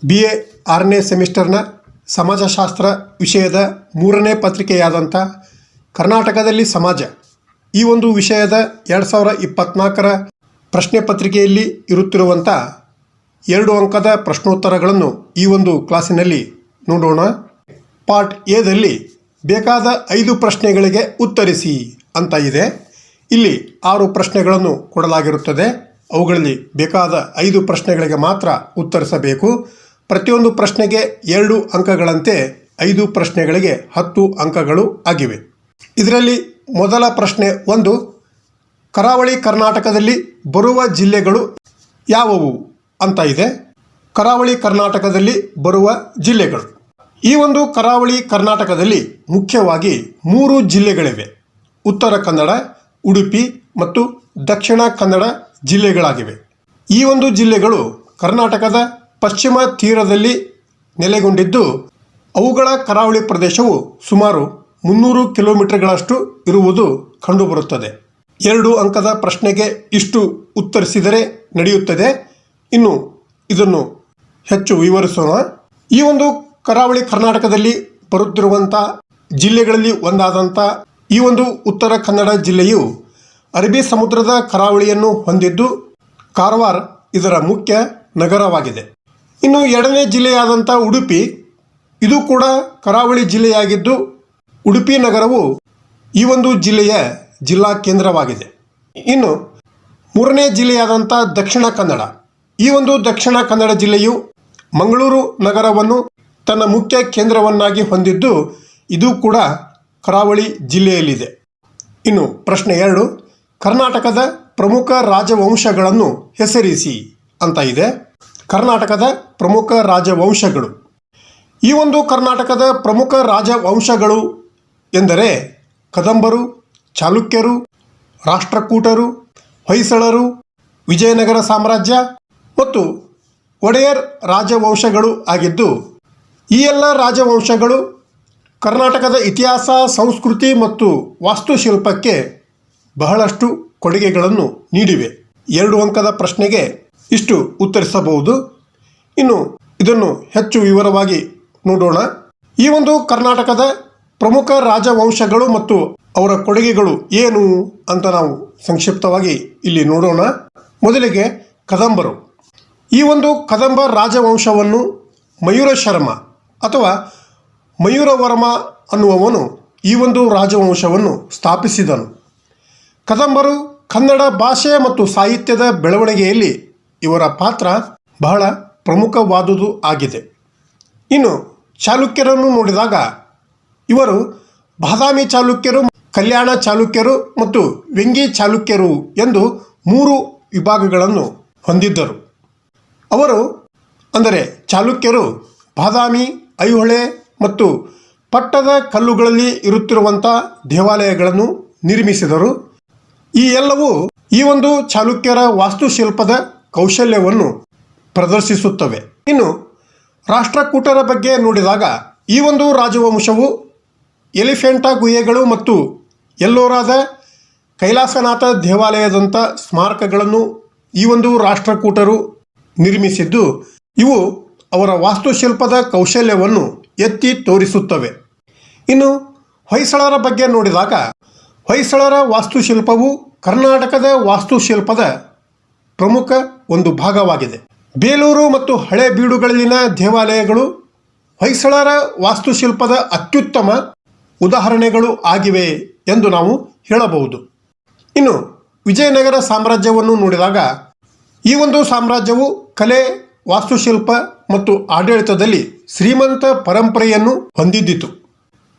BA 6ನೇ ಸೆಮಿಸ್ಟರ್ನ ಸಮಾಜಶಾಸ್ತ್ರ ವಿಷಯದ 3ನೇ ಪತ್ರಿಕೆಯಾದಂಥ ಕರ್ನಾಟಕದಲ್ಲಿ ಸಮಾಜ ಈ ಒಂದು ವಿಷಯದ 2024ರ ಪ್ರಶ್ನೆ ಪತ್ರಿಕೆಯಲ್ಲಿ ಇರುತ್ತಿರುವಂಥ 2 ಅಂಕದ ಪ್ರಶ್ನೋತ್ತರಗಳನ್ನು ಈ ಒಂದು ಕ್ಲಾಸಿನಲ್ಲಿ ನೋಡೋಣ. ಪಾರ್ಟ್ ಎದಲ್ಲಿ ಬೇಕಾದ 5 ಪ್ರಶ್ನೆಗಳಿಗೆ ಉತ್ತರಿಸಿ ಅಂತ ಇದೆ. ಇಲ್ಲಿ 6 ಪ್ರಶ್ನೆಗಳನ್ನು ಕೊಡಲಾಗಿರುತ್ತದೆ. ಅವುಗಳಲ್ಲಿ ಬೇಕಾದ 5 ಪ್ರಶ್ನೆಗಳಿಗೆ ಮಾತ್ರ ಉತ್ತರಿಸಬೇಕು. ಪ್ರತಿಯೊಂದು ಪ್ರಶ್ನೆಗೆ 2 ಅಂಕಗಳಂತೆ 5 ಪ್ರಶ್ನೆಗಳಿಗೆ 10 ಅಂಕಗಳು ಆಗಿವೆ. ಇದರಲ್ಲಿ ಮೊದಲ ಪ್ರಶ್ನೆ 1, ಕರಾವಳಿ ಕರ್ನಾಟಕದಲ್ಲಿ ಬರುವ ಜಿಲ್ಲೆಗಳು ಯಾವುವು ಅಂತ ಇದೆ. ಕರಾವಳಿ ಕರ್ನಾಟಕದಲ್ಲಿ ಬರುವ ಜಿಲ್ಲೆಗಳು, ಈ ಒಂದು ಕರಾವಳಿ ಕರ್ನಾಟಕದಲ್ಲಿ ಮುಖ್ಯವಾಗಿ 3 ಜಿಲ್ಲೆಗಳಿವೆ. ಉತ್ತರ ಕನ್ನಡ, ಉಡುಪಿ ಮತ್ತು ದಕ್ಷಿಣ ಕನ್ನಡ ಜಿಲ್ಲೆಗಳಾಗಿವೆ. ಈ ಒಂದು ಜಿಲ್ಲೆಗಳು ಕರ್ನಾಟಕದ ಪಶ್ಚಿಮ ತೀರದಲ್ಲಿ ನೆಲೆಗೊಂಡಿದ್ದು ಅವುಗಳ ಕರಾವಳಿ ಪ್ರದೇಶವು ಸುಮಾರು 300 ಕಿಲೋಮೀಟರ್ಗಳಷ್ಟು ಇರುವುದು ಕಂಡುಬರುತ್ತದೆ. 2 ಅಂಕದ ಪ್ರಶ್ನೆಗೆ ಇಷ್ಟು ಉತ್ತರಿಸಿದರೆ ನಡೆಯುತ್ತದೆ. ಇನ್ನು ಇದನ್ನು ಹೆಚ್ಚು ವಿವರಿಸೋಣ. ಈ ಒಂದು ಕರಾವಳಿ ಕರ್ನಾಟಕದಲ್ಲಿ ಬರುತ್ತಿರುವಂಥ ಜಿಲ್ಲೆಗಳಲ್ಲಿ ಒಂದಾದಂಥ ಈ ಒಂದು ಉತ್ತರ ಕನ್ನಡ ಜಿಲ್ಲೆಯು ಅರಬ್ಬಿ ಸಮುದ್ರದ ಕರಾವಳಿಯನ್ನು ಹೊಂದಿದ್ದು ಕಾರವಾರ ಇದರ ಮುಖ್ಯ ನಗರವಾಗಿದೆ. ಇನ್ನು 2ನೇ ಜಿಲ್ಲೆಯಾದಂಥ ಉಡುಪಿ, ಇದು ಕೂಡ ಕರಾವಳಿ ಜಿಲ್ಲೆಯಾಗಿದ್ದು ಉಡುಪಿ ನಗರವು ಈ ಒಂದು ಜಿಲ್ಲೆಯ ಜಿಲ್ಲಾ ಕೇಂದ್ರವಾಗಿದೆ. ಇನ್ನು 3ನೇ ಜಿಲ್ಲೆಯಾದಂಥ ದಕ್ಷಿಣ ಕನ್ನಡ, ಈ ಒಂದು ದಕ್ಷಿಣ ಕನ್ನಡ ಜಿಲ್ಲೆಯು ಮಂಗಳೂರು ನಗರವನ್ನು ತನ್ನ ಮುಖ್ಯ ಕೇಂದ್ರವನ್ನಾಗಿ ಹೊಂದಿದ್ದು ಇದು ಕೂಡ ಕರಾವಳಿ ಜಿಲ್ಲೆಯಲ್ಲಿದೆ. ಇನ್ನು ಪ್ರಶ್ನೆ 2, ಕರ್ನಾಟಕದ ಪ್ರಮುಖ ರಾಜವಂಶಗಳನ್ನು ಹೆಸರಿಸಿ ಅಂತ ಇದೆ. ಕರ್ನಾಟಕದ ಪ್ರಮುಖ ರಾಜವಂಶಗಳು, ಈ ಒಂದು ಕರ್ನಾಟಕದ ಪ್ರಮುಖ ರಾಜವಂಶಗಳು ಎಂದರೆ ಕದಂಬರು, ಚಾಲುಕ್ಯರು, ರಾಷ್ಟ್ರಕೂಟರು, ಹೊಯ್ಸಳರು, ವಿಜಯನಗರ ಸಾಮ್ರಾಜ್ಯ ಮತ್ತು ಒಡೆಯರ್ ರಾಜವಂಶಗಳು ಆಗಿದ್ದು ಈ ಎಲ್ಲ ರಾಜವಂಶಗಳು ಕರ್ನಾಟಕದ ಇತಿಹಾಸ, ಸಂಸ್ಕೃತಿ ಮತ್ತು ವಾಸ್ತುಶಿಲ್ಪಕ್ಕೆ ಬಹಳಷ್ಟು ಕೊಡುಗೆಗಳನ್ನು ನೀಡಿವೆ. 2 ಅಂಕದ ಪ್ರಶ್ನೆಗೆ ಇಷ್ಟು ಉತ್ತರಿಸಬಹುದು. ಇನ್ನು ಇದನ್ನು ಹೆಚ್ಚು ವಿವರವಾಗಿ ನೋಡೋಣ. ಈ ಒಂದು ಕರ್ನಾಟಕದ ಪ್ರಮುಖ ರಾಜವಂಶಗಳು ಮತ್ತು ಅವರ ಕೊಡುಗೆಗಳು ಏನು ಅಂತ ನಾವು ಸಂಕ್ಷಿಪ್ತವಾಗಿ ಇಲ್ಲಿ ನೋಡೋಣ. ಮೊದಲಿಗೆ ಕದಂಬರು. ಈ ಒಂದು ಕದಂಬ ರಾಜವಂಶವನ್ನು ಮಯೂರ ಶರ್ಮ ಅಥವಾ ಮಯೂರವರ್ಮ ಅನ್ನುವವನು ಈ ಒಂದು ರಾಜವಂಶವನ್ನು ಸ್ಥಾಪಿಸಿದನು. ಕದಂಬರು ಕನ್ನಡ ಭಾಷೆ ಮತ್ತು ಸಾಹಿತ್ಯದ ಬೆಳವಣಿಗೆಯಲ್ಲಿ ಇವರ ಪಾತ್ರ ಬಹಳ ಪ್ರಮುಖವಾದುದು ಆಗಿದೆ. ಇನ್ನು ಚಾಲುಕ್ಯರನ್ನು ನೋಡಿದಾಗ ಇವರು ಬಾದಾಮಿ ಚಾಲುಕ್ಯರು, ಕಲ್ಯಾಣ ಚಾಲುಕ್ಯರು ಮತ್ತು ವೆಂಗಿ ಚಾಲುಕ್ಯರು ಎಂದು 3 ವಿಭಾಗಗಳನ್ನು ಹೊಂದಿದ್ದರು. ಅವರು ಅಂದರೆ ಚಾಲುಕ್ಯರು ಬಾದಾಮಿ, ಐಹೊಳೆ ಮತ್ತು ಪಟ್ಟದ ಕಲ್ಲುಗಳಲ್ಲಿ ಇರುತ್ತಿರುವಂಥ ದೇವಾಲಯಗಳನ್ನು ನಿರ್ಮಿಸಿದರು. ಈ ಎಲ್ಲವೂ ಈ ಒಂದು ಚಾಲುಕ್ಯರ ವಾಸ್ತುಶಿಲ್ಪದ ಕೌಶಲ್ಯವನ್ನು ಪ್ರದರ್ಶಿಸುತ್ತವೆ. ಇನ್ನು ರಾಷ್ಟ್ರಕೂಟರ ಬಗ್ಗೆ ನೋಡಿದಾಗ ಈ ಒಂದು ರಾಜವಂಶವು ಎಲಿಫೆಂಟಾ ಗುಹೆಗಳು ಮತ್ತು ಎಲ್ಲೋರಾದ ಕೈಲಾಸನಾಥ ದೇವಾಲಯದಂಥ ಸ್ಮಾರಕಗಳನ್ನು ಈ ಒಂದು ರಾಷ್ಟ್ರಕೂಟರು ನಿರ್ಮಿಸಿದ್ದು ಇವು ಅವರ ವಾಸ್ತುಶಿಲ್ಪದ ಕೌಶಲ್ಯವನ್ನು ಎತ್ತಿ ತೋರಿಸುತ್ತವೆ. ಇನ್ನು ಹೊಯ್ಸಳರ ಬಗ್ಗೆ ನೋಡಿದಾಗ ಹೊಯ್ಸಳರ ವಾಸ್ತುಶಿಲ್ಪವು ಕರ್ನಾಟಕದ ವಾಸ್ತುಶಿಲ್ಪದ ಪ್ರಮುಖ ಒಂದು ಭಾಗವಾಗಿದೆ. ಬೇಲೂರು ಮತ್ತು ಹಳೇಬೀಡುಗಳಲ್ಲಿನ ದೇವಾಲಯಗಳು ಹೊಯ್ಸಳರ ವಾಸ್ತುಶಿಲ್ಪದ ಅತ್ಯುತ್ತಮ ಉದಾಹರಣೆಗಳು ಆಗಿವೆ ಎಂದು ನಾವು ಹೇಳಬಹುದು. ಇನ್ನು ವಿಜಯನಗರ ಸಾಮ್ರಾಜ್ಯವನ್ನು ನೋಡಿದಾಗ ಈ ಒಂದು ಸಾಮ್ರಾಜ್ಯವು ಕಲೆ, ವಾಸ್ತುಶಿಲ್ಪ ಮತ್ತು ಆಡಳಿತದಲ್ಲಿ ಶ್ರೀಮಂತ ಪರಂಪರೆಯನ್ನು ಹೊಂದಿದ್ದಿತು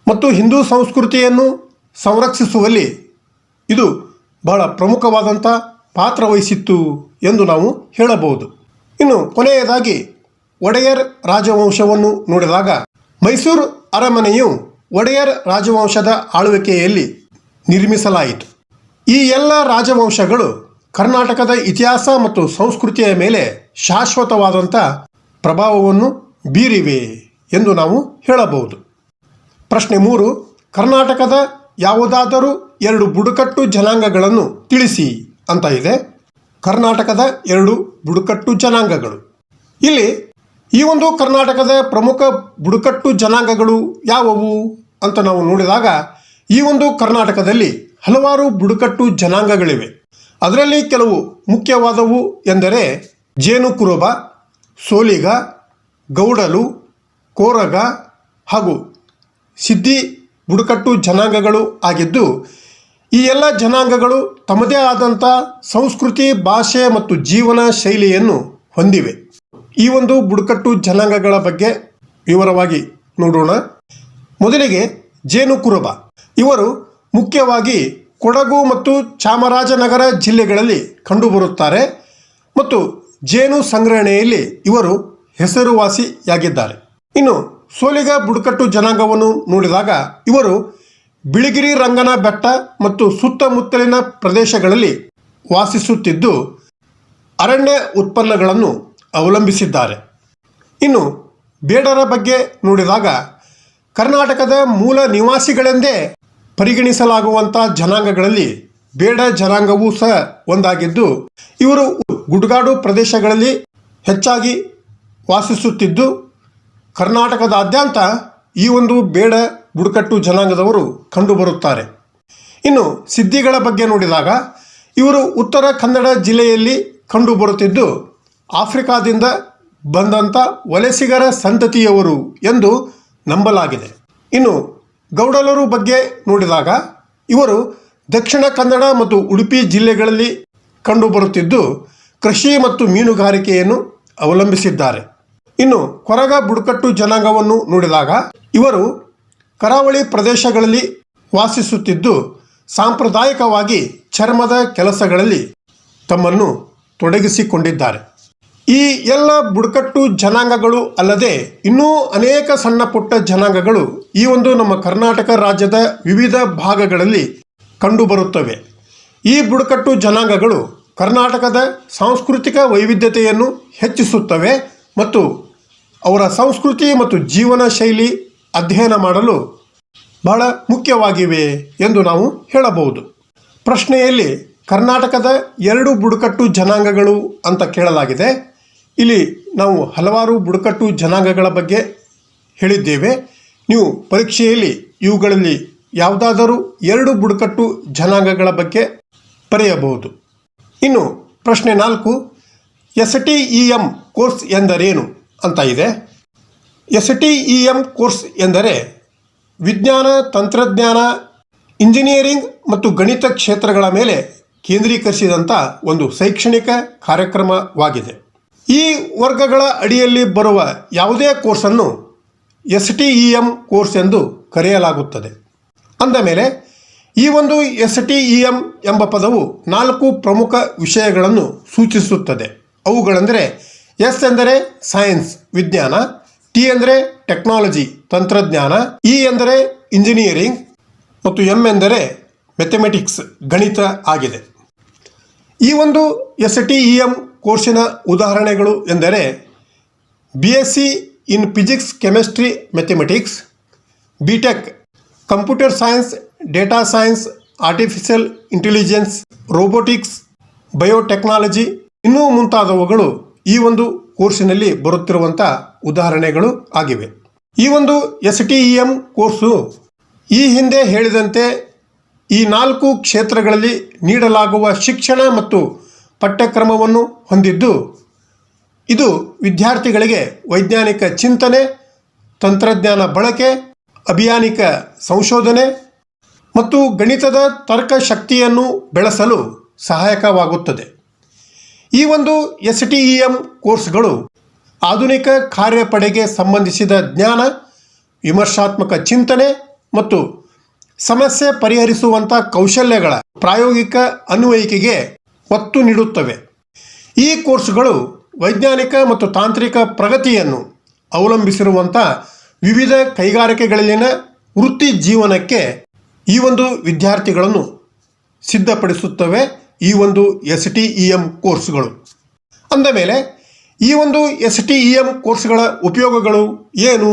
ಮತ್ತು ಹಿಂದೂ ಸಂಸ್ಕೃತಿಯನ್ನು ಸಂರಕ್ಷಿಸುವಲ್ಲಿ ಇದು ಬಹಳ ಪ್ರಮುಖವಾದಂಥ ಪಾತ್ರ ವಹಿಸಿತ್ತು ಎಂದು ನಾವು ಹೇಳಬಹುದು. ಇನ್ನು ಕೊನೆಯದಾಗಿ ಒಡೆಯರ್ ರಾಜವಂಶವನ್ನು ನೋಡಿದಾಗ ಮೈಸೂರು ಅರಮನೆಯು ಒಡೆಯರ್ ರಾಜವಂಶದ ಆಳ್ವಿಕೆಯಲ್ಲಿ ನಿರ್ಮಿಸಲಾಯಿತು. ಈ ಎಲ್ಲ ರಾಜವಂಶಗಳು ಕರ್ನಾಟಕದ ಇತಿಹಾಸ ಮತ್ತು ಸಂಸ್ಕೃತಿಯ ಮೇಲೆ ಶಾಶ್ವತವಾದಂಥ ಪ್ರಭಾವವನ್ನು ಬೀರಿವೆ ಎಂದು ನಾವು ಹೇಳಬಹುದು. ಪ್ರಶ್ನೆ 3, ಕರ್ನಾಟಕದ ಯಾವುದಾದರೂ 2 ಬುಡಕಟ್ಟು ಜನಾಂಗಗಳನ್ನು ತಿಳಿಸಿ ಅಂತ ಇದೆ. ಕರ್ನಾಟಕದ 2 ಬುಡಕಟ್ಟು ಜನಾಂಗಗಳು, ಇಲ್ಲಿ ಈ ಒಂದು ಕರ್ನಾಟಕದ ಪ್ರಮುಖ ಬುಡಕಟ್ಟು ಜನಾಂಗಗಳು ಯಾವುವು ಅಂತ ನಾವು ನೋಡಿದಾಗ ಈ ಒಂದು ಕರ್ನಾಟಕದಲ್ಲಿ ಹಲವಾರು ಬುಡಕಟ್ಟು ಜನಾಂಗಗಳಿವೆ. ಅದರಲ್ಲಿ ಕೆಲವು ಮುಖ್ಯವಾದವು ಎಂದರೆ ಜೇನು ಕುರುಬ, ಸೋಲಿಗ, ಗೌಡಲು, ಕೋರಗ ಹಾಗೂ ಸಿದ್ದಿ ಬುಡಕಟ್ಟು ಜನಾಂಗಗಳು ಆಗಿದ್ದು, ಈ ಎಲ್ಲ ಜನಾಂಗಗಳು ತಮ್ಮದೇ ಆದಂಥ ಸಂಸ್ಕೃತಿ, ಭಾಷೆ ಮತ್ತು ಜೀವನ ಶೈಲಿಯನ್ನು ಹೊಂದಿವೆ. ಈ ಒಂದು ಬುಡಕಟ್ಟು ಜನಾಂಗಗಳ ಬಗ್ಗೆ ವಿವರವಾಗಿ ನೋಡೋಣ. ಮೊದಲಿಗೆ ಜೇನು ಕುರುಬ. ಇವರು ಮುಖ್ಯವಾಗಿ ಕೊಡಗು ಮತ್ತು ಚಾಮರಾಜನಗರ ಜಿಲ್ಲೆಗಳಲ್ಲಿ ಕಂಡುಬರುತ್ತಾರೆ ಮತ್ತು ಜೇನು ಸಂಗ್ರಹಣೆಯಲ್ಲಿ ಇವರು ಹೆಸರುವಾಸಿಯಾಗಿದ್ದಾರೆ. ಇನ್ನು ಸೋಲಿಗ ಬುಡಕಟ್ಟು ಜನಾಂಗವನ್ನು ನೋಡಿದಾಗ ಇವರು ಬಿಳಿಗಿರಿ ರಂಗನ ಬೆಟ್ಟ ಮತ್ತು ಸುತ್ತಮುತ್ತಲಿನ ಪ್ರದೇಶಗಳಲ್ಲಿ ವಾಸಿಸುತ್ತಿದ್ದು ಅರಣ್ಯ ಉತ್ಪನ್ನಗಳನ್ನು ಅವಲಂಬಿಸಿದ್ದಾರೆ. ಇನ್ನು ಬೇಡರ ಬಗ್ಗೆ ನೋಡಿದಾಗ ಕರ್ನಾಟಕದ ಮೂಲ ನಿವಾಸಿಗಳೆಂದೇ ಪರಿಗಣಿಸಲಾಗುವಂಥ ಜನಾಂಗಗಳಲ್ಲಿ ಬೇಡ ಜನಾಂಗವೂ ಸಹ ಒಂದಾಗಿದ್ದು, ಇವರು ಗುಡ್ಗಾಡು ಪ್ರದೇಶಗಳಲ್ಲಿ ಹೆಚ್ಚಾಗಿ ವಾಸಿಸುತ್ತಿದ್ದು ಕರ್ನಾಟಕದಾದ್ಯಂತ ಈ ಒಂದು ಬೇಡ ಬುಡಕಟ್ಟು ಜನಾಂಗದವರು ಕಂಡುಬರುತ್ತಾರೆ. ಇನ್ನು ಸಿದ್ದಿಗಳ ಬಗ್ಗೆ ನೋಡಿದಾಗ ಇವರು ಉತ್ತರ ಕನ್ನಡ ಜಿಲ್ಲೆಯಲ್ಲಿ ಕಂಡುಬರುತ್ತಿದ್ದು ಆಫ್ರಿಕಾದಿಂದ ಬಂದಂಥ ವಲಸಿಗರ ಸಂತತಿಯವರು ಎಂದು ನಂಬಲಾಗಿದೆ. ಇನ್ನು ಗೌಡಲರು ಬಗ್ಗೆ ನೋಡಿದಾಗ ಇವರು ದಕ್ಷಿಣ ಕನ್ನಡ ಮತ್ತು ಉಡುಪಿ ಜಿಲ್ಲೆಗಳಲ್ಲಿ ಕಂಡುಬರುತ್ತಿದ್ದು ಕೃಷಿ ಮತ್ತು ಮೀನುಗಾರಿಕೆಯನ್ನು ಅವಲಂಬಿಸಿದ್ದಾರೆ. ಇನ್ನು ಕೊರಗ ಬುಡಕಟ್ಟು ಜನಾಂಗವನ್ನು ನೋಡಿದಾಗ ಇವರು ಕರಾವಳಿ ಪ್ರದೇಶಗಳಲ್ಲಿ ವಾಸಿಸುತ್ತಿದ್ದು ಸಾಂಪ್ರದಾಯಿಕವಾಗಿ ಚರ್ಮದ ಕೆಲಸಗಳಲ್ಲಿ ತಮ್ಮನ್ನು ತೊಡಗಿಸಿಕೊಂಡಿದ್ದಾರೆ. ಈ ಎಲ್ಲ ಬುಡಕಟ್ಟು ಜನಾಂಗಗಳು ಅಲ್ಲದೆ ಇನ್ನೂ ಅನೇಕ ಸಣ್ಣ ಪುಟ್ಟ ಜನಾಂಗಗಳು ಈ ಒಂದು ನಮ್ಮ ಕರ್ನಾಟಕ ರಾಜ್ಯದ ವಿವಿಧ ಭಾಗಗಳಲ್ಲಿ ಕಂಡುಬರುತ್ತವೆ. ಈ ಬುಡಕಟ್ಟು ಜನಾಂಗಗಳು ಕರ್ನಾಟಕದ ಸಾಂಸ್ಕೃತಿಕ ವೈವಿಧ್ಯತೆಯನ್ನು ಹೆಚ್ಚಿಸುತ್ತವೆ ಮತ್ತು ಅವರ ಸಂಸ್ಕೃತಿ ಮತ್ತು ಜೀವನ ಶೈಲಿ ಅಧ್ಯಯನ ಮಾಡಲು ಬಹಳ ಮುಖ್ಯವಾಗಿವೆ ಎಂದು ನಾವು ಹೇಳಬಹುದು. ಪ್ರಶ್ನೆಯಲ್ಲಿ ಕರ್ನಾಟಕದ 2 ಬುಡಕಟ್ಟು ಜನಾಂಗಗಳು ಅಂತ ಕೇಳಲಾಗಿದೆ. ಇಲ್ಲಿ ನಾವು ಹಲವಾರು ಬುಡಕಟ್ಟು ಜನಾಂಗಗಳ ಬಗ್ಗೆ ಹೇಳಿದ್ದೇವೆ. ನೀವು ಪರೀಕ್ಷೆಯಲ್ಲಿ ಇವುಗಳಲ್ಲಿ ಯಾವುದಾದರೂ 2 ಬುಡಕಟ್ಟು ಜನಾಂಗಗಳ ಬಗ್ಗೆ ಬರೆಯಬಹುದು. ಇನ್ನು ಪ್ರಶ್ನೆ 4, STEM ಕೋರ್ಸ್ ಎಂದರೇನು ಅಂತ ಇದೆ. STEM ಕೋರ್ಸ್ ಎಂದರೆ ವಿಜ್ಞಾನ, ತಂತ್ರಜ್ಞಾನ, ಇಂಜಿನಿಯರಿಂಗ್ ಮತ್ತು ಗಣಿತ ಕ್ಷೇತ್ರಗಳ ಮೇಲೆ ಕೇಂದ್ರೀಕರಿಸಿದಂಥ ಒಂದು ಶೈಕ್ಷಣಿಕ ಕಾರ್ಯಕ್ರಮವಾಗಿದೆ. ಈ ವರ್ಗಗಳ ಅಡಿಯಲ್ಲಿ ಬರುವ ಯಾವುದೇ ಕೋರ್ಸನ್ನು STEM ಕೋರ್ಸ್ ಎಂದು ಕರೆಯಲಾಗುತ್ತದೆ. ಅಂದ ಮೇಲೆ ಈ ಒಂದು STEM ಎಂಬ ಪದವು 4 ಪ್ರಮುಖ ವಿಷಯಗಳನ್ನು ಸೂಚಿಸುತ್ತದೆ. ಅವುಗಳೆಂದರೆ ಎಸ್ ಎಂದರೆ ಸೈನ್ಸ್ ವಿಜ್ಞಾನ, ಟಿ ಅಂದರೆ ಟೆಕ್ನಾಲಜಿ ತಂತ್ರಜ್ಞಾನ, ಇ ಎಂದರೆ ಇಂಜಿನಿಯರಿಂಗ್ ಮತ್ತು ಎಂ ಎಂದರೆ ಮ್ಯಾಥಮೆಟಿಕ್ಸ್ ಗಣಿತ ಆಗಿದೆ. ಈ ಒಂದು STEM ಕೋರ್ಸಿನ ಉದಾಹರಣೆಗಳು ಎಂದರೆ BSc ಇನ್ physics, chemistry, mathematics, BTech computer science, data science, artificial intelligence, robotics, biotechnology ಇನ್ನೂ ಮುಂತಾದವುಗಳು ಈ ಒಂದು ಕೋರ್ಸಿನಲ್ಲಿ ಬರುತ್ತಿರುವಂಥ ಉದಾಹರಣೆಗಳು ಆಗಿವೆ. ಈ ಒಂದು STEM ಕೋರ್ಸು ಈ ಹಿಂದೆ ಹೇಳಿದಂತೆ ಈ 4 ಕ್ಷೇತ್ರಗಳಲ್ಲಿ ನೀಡಲಾಗುವ ಶಿಕ್ಷಣ ಮತ್ತು ಪಠ್ಯಕ್ರಮವನ್ನು ಹೊಂದಿದ್ದು ಇದು ವಿದ್ಯಾರ್ಥಿಗಳಿಗೆ ವೈಜ್ಞಾನಿಕ ಚಿಂತನೆ, ತಂತ್ರಜ್ಞಾನ ಬಳಕೆ, ಅಭಿಯಾನಿಕ ಸಂಶೋಧನೆ ಮತ್ತು ಗಣಿತದ ತರ್ಕ ಶಕ್ತಿಯನ್ನು ಬೆಳೆಸಲು ಸಹಾಯಕವಾಗುತ್ತದೆ. ಈ ಒಂದು STEM ಕೋರ್ಸ್ಗಳು ಆಧುನಿಕ ಕಾರ್ಯಪಡೆಗೆ ಸಂಬಂಧಿಸಿದ ಜ್ಞಾನ, ವಿಮರ್ಶಾತ್ಮಕ ಚಿಂತನೆ ಮತ್ತು ಸಮಸ್ಯೆ ಪರಿಹರಿಸುವಂಥ ಕೌಶಲ್ಯಗಳ ಪ್ರಾಯೋಗಿಕ ಅನ್ವಯಿಕೆಗೆ ಒತ್ತು ನೀಡುತ್ತವೆ. ಈ ಕೋರ್ಸ್ಗಳು ವೈಜ್ಞಾನಿಕ ಮತ್ತು ತಾಂತ್ರಿಕ ಪ್ರಗತಿಯನ್ನು ಅವಲಂಬಿಸಿರುವಂಥ ವಿವಿಧ ಕೈಗಾರಿಕೆಗಳಲ್ಲಿನ ವೃತ್ತಿ ಜೀವನಕ್ಕೆ ಈ ಒಂದು ವಿದ್ಯಾರ್ಥಿಗಳನ್ನು ಸಿದ್ಧಪಡಿಸುತ್ತವೆ. ಈ ಒಂದು STEM ಕೋರ್ಸ್ಗಳು ಅಂದ ಮೇಲೆ ಈ ಒಂದು STEM ಕೋರ್ಸ್ಗಳ ಉಪಯೋಗಗಳು ಏನು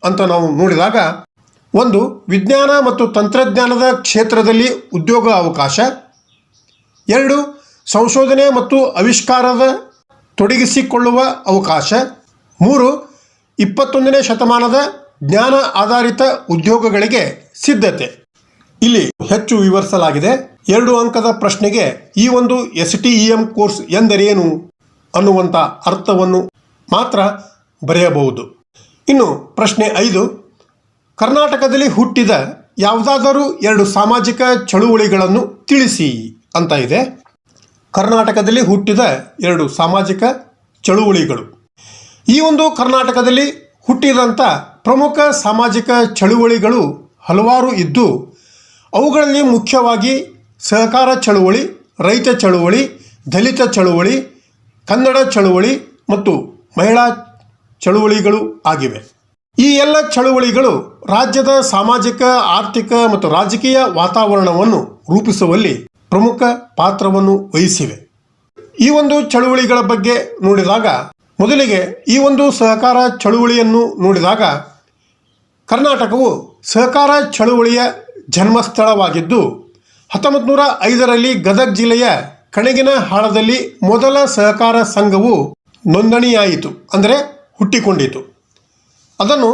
ಅಂತ ನಾವು ನೋಡಿದಾಗ, 1 ವಿಜ್ಞಾನ ಮತ್ತು ತಂತ್ರಜ್ಞಾನದ ಕ್ಷೇತ್ರದಲ್ಲಿ ಉದ್ಯೋಗ ಅವಕಾಶ, 2 ಸಂಶೋಧನೆ ಮತ್ತು ಆವಿಷ್ಕಾರದ ತೊಡಗಿಸಿಕೊಳ್ಳುವ ಅವಕಾಶ, 3 21ನೇ ಶತಮಾನದ ಜ್ಞಾನ ಆಧಾರಿತ ಉದ್ಯೋಗಗಳಿಗೆ ಸಿದ್ಧತೆ. ಇಲ್ಲಿ ಹೆಚ್ಚು ವಿವರಿಸಲಾಗಿದೆ. 2 ಅಂಕದ ಪ್ರಶ್ನೆಗೆ ಈ ಒಂದು STEM ಕೋರ್ಸ್ ಎಂದರೇನು ಅನ್ನುವಂಥ ಅರ್ಥವನ್ನು ಮಾತ್ರ ಬರೆಯಬಹುದು. ಇನ್ನು ಪ್ರಶ್ನೆ 5, ಕರ್ನಾಟಕದಲ್ಲಿ ಹುಟ್ಟಿದ ಯಾವುದಾದರೂ 2 ಸಾಮಾಜಿಕ ಚಳುವಳಿಗಳನ್ನು ತಿಳಿಸಿ ಅಂತ ಇದೆ. ಕರ್ನಾಟಕದಲ್ಲಿ ಹುಟ್ಟಿದ 2 ಸಾಮಾಜಿಕ ಚಳುವಳಿಗಳು. ಈ ಒಂದು ಕರ್ನಾಟಕದಲ್ಲಿ ಹುಟ್ಟಿದಂಥ ಪ್ರಮುಖ ಸಾಮಾಜಿಕ ಚಳುವಳಿಗಳು ಹಲವಾರು ಇದ್ದು, ಅವುಗಳಲ್ಲಿ ಮುಖ್ಯವಾಗಿ ಸಹಕಾರ ಚಳುವಳಿ, ರೈತ ಚಳುವಳಿ, ದಲಿತ ಚಳುವಳಿ, ಕನ್ನಡ ಚಳುವಳಿ ಮತ್ತು ಮಹಿಳಾ ಚಳುವಳಿಗಳು ಆಗಿವೆ. ಈ ಎಲ್ಲ ಚಳುವಳಿಗಳು ರಾಜ್ಯದ ಸಾಮಾಜಿಕ, ಆರ್ಥಿಕ ಮತ್ತು ರಾಜಕೀಯ ವಾತಾವರಣವನ್ನು ರೂಪಿಸುವಲ್ಲಿ ಪ್ರಮುಖ ಪಾತ್ರವನ್ನು ವಹಿಸಿವೆ. ಈ ಒಂದು ಚಳುವಳಿಗಳ ಬಗ್ಗೆ ನೋಡಿದಾಗ, ಮೊದಲಿಗೆ ಈ ಒಂದು ಸಹಕಾರ ಚಳುವಳಿಯನ್ನು ನೋಡಿದಾಗ, ಕರ್ನಾಟಕವು ಸಹಕಾರ ಚಳುವಳಿಯ ಜನ್ಮಸ್ಥಳವಾಗಿದ್ದು 1905ರಲ್ಲಿ ಗದಗ ಜಿಲ್ಲೆಯ ಕಣಗಿನ ಹಾಳದಲ್ಲಿ ಮೊದಲ ಸಹಕಾರ ಸಂಘವು ನೋಂದಣಿಯಾಯಿತು, ಅಂದರೆ ಹುಟ್ಟಿಕೊಂಡಿತು. ಅದನ್ನು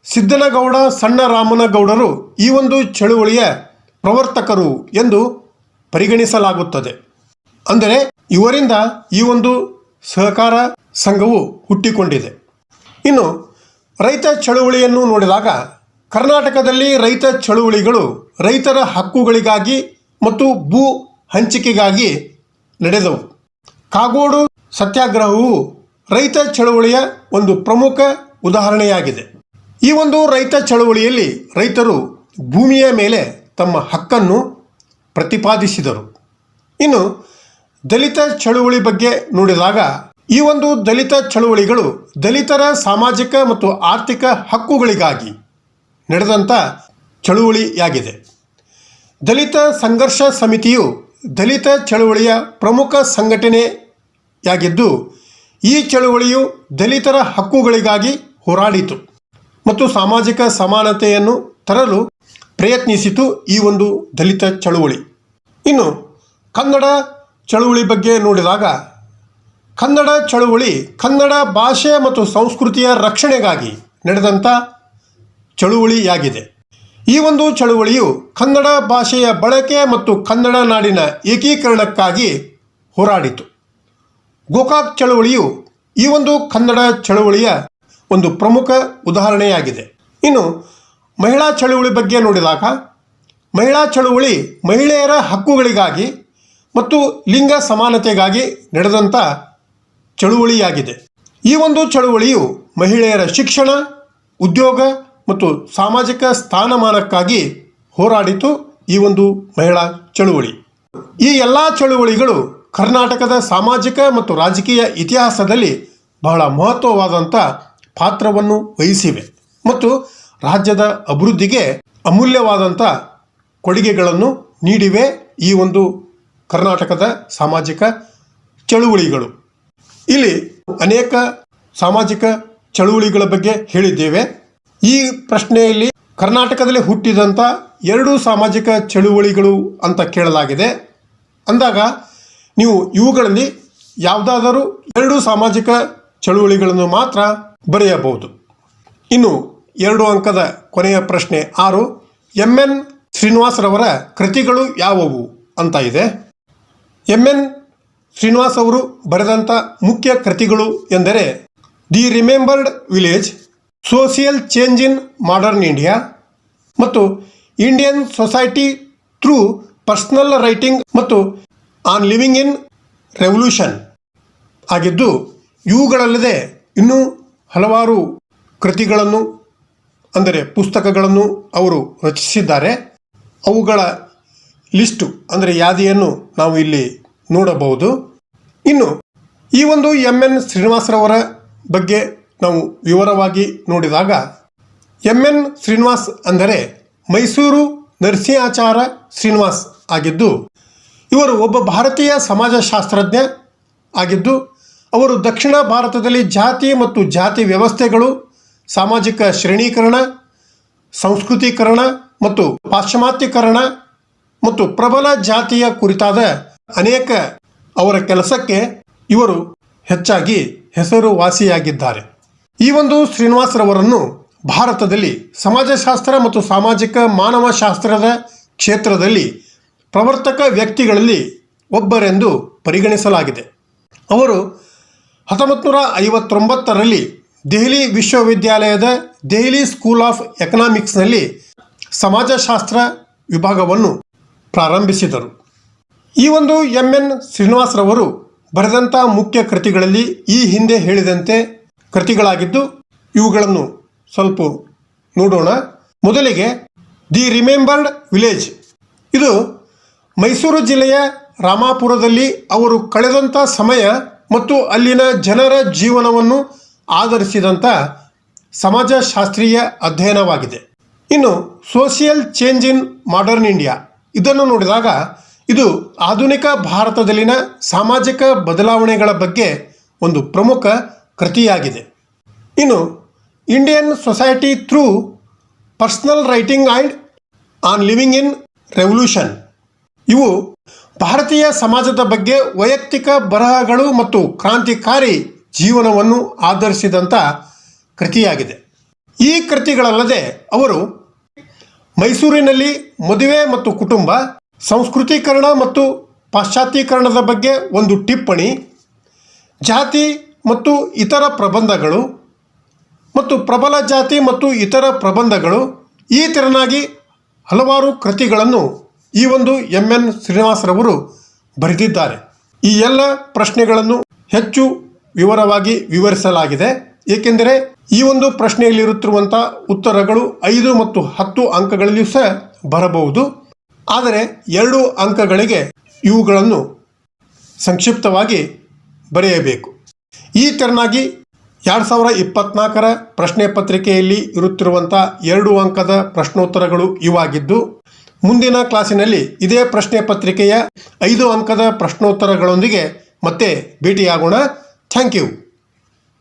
ಸಿದ್ದನಗೌಡ ಸಣ್ಣರಾಮನಗೌಡರು ಈ ಒಂದು ಚಳುವಳಿಯ ಪ್ರವರ್ತಕರು ಎಂದು ಪರಿಗಣಿಸಲಾಗುತ್ತದೆ. ಅಂದರೆ ಇವರಿಂದ ಈ ಒಂದು ಸಹಕಾರ ಸಂಘವು ಹುಟ್ಟಿಕೊಂಡಿದೆ. ಇನ್ನು ರೈತ ಚಳುವಳಿಯನ್ನು ನೋಡಿದಾಗ, ಕರ್ನಾಟಕದಲ್ಲಿ ರೈತ ಚಳುವಳಿಗಳು ರೈತರ ಹಕ್ಕುಗಳಿಗಾಗಿ ಮತ್ತು ಭೂ ಹಂಚಿಕೆಗಾಗಿ ನಡೆದವು. ಕಾಗೋಡು ಸತ್ಯಾಗ್ರಹವು ರೈತ ಚಳುವಳಿಯ ಒಂದು ಪ್ರಮುಖ ಉದಾಹರಣೆಯಾಗಿದೆ. ಈ ಒಂದು ರೈತ ಚಳುವಳಿಯಲ್ಲಿ ರೈತರು ಭೂಮಿಯ ಮೇಲೆ ತಮ್ಮ ಹಕ್ಕನ್ನು ಪ್ರತಿಪಾದಿಸಿದರು. ಇನ್ನು ದಲಿತ ಚಳುವಳಿ ಬಗ್ಗೆ ನೋಡಿದಾಗ, ಈ ಒಂದು ದಲಿತ ಚಳುವಳಿಗಳು ದಲಿತರ ಸಾಮಾಜಿಕ ಮತ್ತು ಆರ್ಥಿಕ ಹಕ್ಕುಗಳಿಗಾಗಿ ನಡೆದಂಥ ಚಳುವಳಿಯಾಗಿದೆ. ದಲಿತ ಸಂಘರ್ಷ ಸಮಿತಿಯು ದಲಿತ ಚಳುವಳಿಯ ಪ್ರಮುಖ ಸಂಘಟನೆಯಾಗಿದ್ದು, ಈ ಚಳುವಳಿಯು ದಲಿತರ ಹಕ್ಕುಗಳಿಗಾಗಿ ಹೋರಾಡಿತು ಮತ್ತು ಸಾಮಾಜಿಕ ಸಮಾನತೆಯನ್ನು ತರಲು ಪ್ರಯತ್ನಿಸಿತು ಈ ಒಂದು ದಲಿತ ಚಳುವಳಿ. ಇನ್ನು ಕನ್ನಡ ಚಳುವಳಿ ಬಗ್ಗೆ ನೋಡಿದಾಗ, ಕನ್ನಡ ಚಳುವಳಿ ಕನ್ನಡ ಭಾಷೆ ಮತ್ತು ಸಂಸ್ಕೃತಿಯ ರಕ್ಷಣೆಗಾಗಿ ನಡೆದಂಥ ಚಳುವಳಿಯಾಗಿದೆ. ಈ ಒಂದು ಚಳುವಳಿಯು ಕನ್ನಡ ಭಾಷೆಯ ಬಳಕೆ ಮತ್ತು ಕನ್ನಡ ನಾಡಿನ ಏಕೀಕರಣಕ್ಕಾಗಿ ಹೋರಾಡಿತು. ಗೋಕಾಕ್ ಚಳುವಳಿಯು ಈ ಒಂದು ಕನ್ನಡ ಚಳುವಳಿಯ ಒಂದು ಪ್ರಮುಖ ಉದಾಹರಣೆಯಾಗಿದೆ. ಇನ್ನು ಮಹಿಳಾ ಚಳುವಳಿ ಬಗ್ಗೆ ನೋಡಿದಾಗ, ಮಹಿಳಾ ಚಳುವಳಿ ಮಹಿಳೆಯರ ಹಕ್ಕುಗಳಿಗಾಗಿ ಮತ್ತು ಲಿಂಗ ಸಮಾನತೆಗಾಗಿ ನಡೆದಂಥ ಚಳುವಳಿಯಾಗಿದೆ. ಈ ಒಂದು ಚಳುವಳಿಯು ಮಹಿಳೆಯರ ಶಿಕ್ಷಣ, ಉದ್ಯೋಗ ಮತ್ತು ಸಾಮಾಜಿಕ ಸ್ಥಾನಮಾನಕ್ಕಾಗಿ ಹೋರಾಡಿತು ಈ ಒಂದು ಮಹಿಳಾ ಚಳುವಳಿ. ಈ ಎಲ್ಲ ಚಳುವಳಿಗಳು ಕರ್ನಾಟಕದ ಸಾಮಾಜಿಕ ಮತ್ತು ರಾಜಕೀಯ ಇತಿಹಾಸದಲ್ಲಿ ಬಹಳ ಮಹತ್ವವಾದಂಥ ಪಾತ್ರವನ್ನು ವಹಿಸಿವೆ ಮತ್ತು ರಾಜ್ಯದ ಅಭಿವೃದ್ಧಿಗೆ ಅಮೂಲ್ಯವಾದಂಥ ಕೊಡುಗೆಗಳನ್ನು ನೀಡಿವೆ ಈ ಒಂದು ಕರ್ನಾಟಕದ ಸಾಮಾಜಿಕ ಚಳುವಳಿಗಳು. ಇಲ್ಲಿ ಅನೇಕ ಸಾಮಾಜಿಕ ಚಳುವಳಿಗಳ ಬಗ್ಗೆ ಹೇಳಿದ್ದೇವೆ. ಈ ಪ್ರಶ್ನೆಯಲ್ಲಿ ಕರ್ನಾಟಕದಲ್ಲಿ ಹುಟ್ಟಿದಂಥ 2 ಸಾಮಾಜಿಕ ಚಳುವಳಿಗಳು ಅಂತ ಕೇಳಲಾಗಿದೆ. ಅಂದಾಗ ನೀವು ಇವುಗಳಲ್ಲಿ ಯಾವುದಾದರೂ 2 ಸಾಮಾಜಿಕ ಚಳುವಳಿಗಳನ್ನು ಮಾತ್ರ ಬರೆಯಬಹುದು. ಇನ್ನು 2 ಅಂಕದ ಕೊನೆಯ ಪ್ರಶ್ನೆ 6, MN ಶ್ರೀನಿವಾಸರವರ ಕೃತಿಗಳು ಯಾವುವು ಅಂತ ಇದೆ. MN ಶ್ರೀನಿವಾಸ್ ಅವರು ಬರೆದಂಥ ಮುಖ್ಯ ಕೃತಿಗಳು ಎಂದರೆ the remembered village, social change in modern India ಮತ್ತು Indian society through personal writing ಮತ್ತು ಆನ್ ಲಿವಿಂಗ್ ಇನ್ ರೆವಲ್ಯೂಷನ್ ಆಗಿದ್ದು, ಇವುಗಳಲ್ಲದೆ ಇನ್ನೂ ಹಲವಾರು ಕೃತಿಗಳನ್ನು ಅಂದರೆ ಪುಸ್ತಕಗಳನ್ನು ಅವರು ರಚಿಸಿದ್ದಾರೆ. ಅವುಗಳ ಲಿಸ್ಟು ಅಂದರೆ ಯಾದಿಯನ್ನು ನಾವು ಇಲ್ಲಿ ನೋಡಬಹುದು. ಇನ್ನು ಈ ಒಂದು MN ಶ್ರೀನಿವಾಸರವರ ಬಗ್ಗೆ ನಾವು ವಿವರವಾಗಿ ನೋಡಿದಾಗ, MN ಶ್ರೀನಿವಾಸ್ ಅಂದರೆ ಮೈಸೂರು ನರಸಿಂಹಾಚಾರ ಶ್ರೀನಿವಾಸ್ ಆಗಿದ್ದು, ಇವರು ಒಬ್ಬ ಭಾರತೀಯ ಸಮಾಜಶಾಸ್ತ್ರಜ್ಞ ಆಗಿದ್ದು, ಅವರು ದಕ್ಷಿಣ ಭಾರತದಲ್ಲಿ ಜಾತಿ ಮತ್ತು ಜಾತಿ ವ್ಯವಸ್ಥೆಗಳು, ಸಾಮಾಜಿಕ ಶ್ರೇಣೀಕರಣ, ಸಂಸ್ಕೃತೀಕರಣ ಮತ್ತು ಪಾಶ್ಚಿಮಾತ್ಯೀಕರಣ ಮತ್ತು ಪ್ರಬಲ ಜಾತಿಯ ಕುರಿತಾದ ಅನೇಕ ಅವರ ಕೆಲಸಕ್ಕೆ ಇವರು ಹೆಚ್ಚಾಗಿ ಹೆಸರುವಾಸಿಯಾಗಿದ್ದಾರೆ. ಈ ಒಂದು ಶ್ರೀನಿವಾಸರವರನ್ನು ಭಾರತದಲ್ಲಿ ಸಮಾಜಶಾಸ್ತ್ರ ಮತ್ತು ಸಾಮಾಜಿಕ ಮಾನವಶಾಸ್ತ್ರದ ಕ್ಷೇತ್ರದಲ್ಲಿ ಪ್ರವರ್ತಕ ವ್ಯಕ್ತಿಗಳಲ್ಲಿ ಒಬ್ಬರೆಂದು ಪರಿಗಣಿಸಲಾಗಿದೆ. ಅವರು 1959ರಲ್ಲಿ ದೆಹಲಿ ವಿಶ್ವವಿದ್ಯಾಲಯದ ದೆಹಲಿ ಸ್ಕೂಲ್ ಆಫ್ ಎಕನಾಮಿಕ್ಸ್ನಲ್ಲಿ ಸಮಾಜಶಾಸ್ತ್ರ ವಿಭಾಗವನ್ನು ಪ್ರಾರಂಭಿಸಿದರು. ಈ ಒಂದು MN ಶ್ರೀನಿವಾಸರವರು ಬರೆದಂಥ ಮುಖ್ಯ ಕೃತಿಗಳಲ್ಲಿ ಈ ಹಿಂದೆ ಹೇಳಿದಂತೆ ಕೃತಿಗಳಾಗಿದ್ದು ಇವುಗಳನ್ನು ಸ್ವಲ್ಪ ನೋಡೋಣ. ಮೊದಲಿಗೆ ದಿ ರಿಮೆಂಬರ್ಡ್ ವಿಲೇಜ್. ಇದು ಮೈಸೂರು ಜಿಲ್ಲೆಯ ರಾಮಾಪುರದಲ್ಲಿ ಅವರು ಕಳೆದಂಥ ಸಮಯ ಮತ್ತು ಅಲ್ಲಿನ ಜನರ ಜೀವನವನ್ನು ಆಧರಿಸಿದಂಥ ಸಮಾಜಶಾಸ್ತ್ರೀಯ ಅಧ್ಯಯನವಾಗಿದೆ. ಇನ್ನು social change in modern India, ಇದನ್ನು ನೋಡಿದಾಗ ಇದು ಆಧುನಿಕ ಭಾರತದಲ್ಲಿನ ಸಾಮಾಜಿಕ ಬದಲಾವಣೆಗಳ ಬಗ್ಗೆ ಒಂದು ಪ್ರಮುಖ ಕೃತಿಯಾಗಿದೆ. ಇನ್ನು Indian society through personal writing and on living in revolution, ಇವು ಭಾರತೀಯ ಸಮಾಜದ ಬಗ್ಗೆ ವೈಯಕ್ತಿಕ ಬರಹಗಳು ಮತ್ತು ಕ್ರಾಂತಿಕಾರಿ ಜೀವನವನ್ನು ಆಧರಿಸಿದಂಥ ಕೃತಿಯಾಗಿದೆ. ಈ ಕೃತಿಗಳಲ್ಲದೆ ಅವರು ಮೈಸೂರಿನಲ್ಲಿ ಮದುವೆ ಮತ್ತು ಕುಟುಂಬ, ಸಂಸ್ಕೃತೀಕರಣ ಮತ್ತು ಪಾಶ್ಚಾತ್ಯೀಕರಣದ ಬಗ್ಗೆ ಒಂದು ಟಿಪ್ಪಣಿ, ಜಾತಿ ಮತ್ತು ಇತರ ಪ್ರಬಂಧಗಳು ಮತ್ತು ಪ್ರಬಲ ಜಾತಿ ಮತ್ತು ಇತರ ಪ್ರಬಂಧಗಳು, ಈ ತೆರನಾಗಿ ಹಲವಾರು ಕೃತಿಗಳನ್ನು ಈ ಒಂದು MN ಶ್ರೀನಿವಾಸರವರು ಬರೆದಿದ್ದಾರೆ. ಈ ಎಲ್ಲ ಪ್ರಶ್ನೆಗಳನ್ನು ಹೆಚ್ಚು ವಿವರವಾಗಿ ವಿವರಿಸಲಾಗಿದೆ. ಏಕೆಂದರೆ ಈ ಒಂದು ಪ್ರಶ್ನೆಯಲ್ಲಿರುತ್ತಿರುವಂಥ ಉತ್ತರಗಳು 5 ಮತ್ತು 10 ಅಂಕಗಳಲ್ಲಿಯೂ ಸಹ ಬರಬಹುದು. ಆದರೆ 2 ಅಂಕಗಳಿಗೆ ಇವುಗಳನ್ನು ಸಂಕ್ಷಿಪ್ತವಾಗಿ ಬರೆಯಬೇಕು. ಈ ತೆರನಾಗಿ 2024ರ ಪ್ರಶ್ನೆ ಪತ್ರಿಕೆಯಲ್ಲಿ ಇರುತ್ತಿರುವಂಥ 2 ಅಂಕದ ಪ್ರಶ್ನೋತ್ತರಗಳು ಇವಾಗಿದ್ದು, ಮುಂದಿನ ಕ್ಲಾಸಿನಲ್ಲಿ ಇದೇ ಪ್ರಶ್ನೆ ಪತ್ರಿಕೆಯ 5 ಅಂಕದ ಪ್ರಶ್ನೋತ್ತರಗಳೊಂದಿಗೆ ಮತ್ತೆ ಭೇಟಿಯಾಗೋಣ. Thank you.